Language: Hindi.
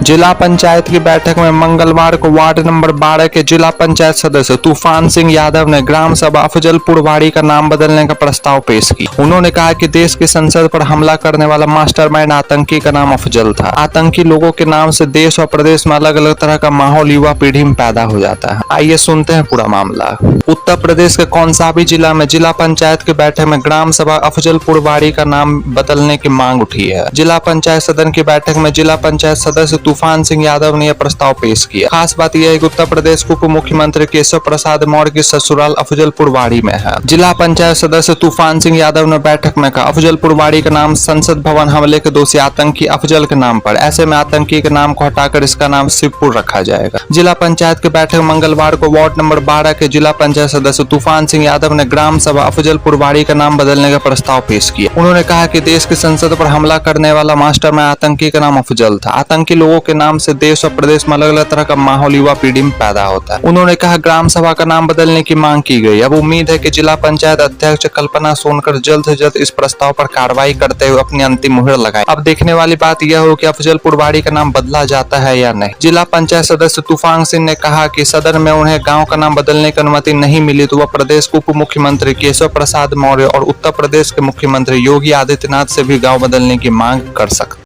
जिला पंचायत की बैठक में मंगलवार को वार्ड नंबर 12 के जिला पंचायत सदस्य तूफान सिंह यादव ने ग्राम सभा अफजलपुरवाड़ी का नाम बदलने का प्रस्ताव पेश किया। उन्होंने कहा कि देश की संसद पर हमला करने वाला मास्टरमाइंड आतंकी का नाम अफजल था। आतंकी लोगों के नाम से देश और प्रदेश में अलग अलग तरह का माहौल युवा पीढ़ी में पैदा हो जाता है। आइए सुनते हैं पूरा मामला। उत्तर प्रदेश के कौनसाबी जिला में जिला पंचायत की बैठक में ग्राम सभा अफजलपुरवाड़ी का नाम बदलने की मांग उठी है। जिला पंचायत सदन की बैठक में जिला पंचायत सदस्य तूफान सिंह यादव ने यह प्रस्ताव पेश किया। खास बात यह है कि उत्तर प्रदेश के उप मुख्यमंत्री केशव प्रसाद मौर्य की ससुराल अफजलपुरवाड़ी में है। जिला पंचायत सदस्य तूफान सिंह यादव ने बैठक में कहा, अफजलपुरवाड़ी का नाम संसद भवन हमले के दोषी आतंकी अफजल के नाम पर, ऐसे में आतंकी के नाम को हटाकर इसका नाम शिवपुर रखा जाएगा। जिला पंचायत की बैठक मंगलवार को वार्ड नंबर 12 के जिला पंचायत सदस्य तूफान सिंह यादव ने ग्राम सभा अफजलपुरवाड़ी का नाम बदलने का प्रस्ताव पेश किया। उन्होंने कहा कि देश की संसद पर हमला करने वाला मास्टरमाइंड आतंकी का नाम अफजल था। आतंकी लोगों के नाम से देश और प्रदेश में अलग अलग तरह का माहौल युवा पीढ़ी में पैदा होता है। उन्होंने कहा ग्राम सभा का नाम बदलने की मांग की गई। अब उम्मीद है कि जिला पंचायत अध्यक्ष कल्पना सोनकर जल्द से जल्द इस प्रस्ताव पर कार्रवाई करते हुए अपनी अंतिम मुहर लगाए। अब देखने वाली बात यह हो कि अफजलपुरवाड़ी का नाम बदला जाता है या नहीं। जिला पंचायत सदस्य तूफान सिंह ने कहा कि सदन में उन्हें गाँव का नाम बदलने की अनुमति नहीं मिली तो वह प्रदेश के उप मुख्यमंत्री केशव प्रसाद मौर्य और उत्तर प्रदेश के मुख्यमंत्री योगी आदित्यनाथ से भी गाँव बदलने की मांग कर सकते।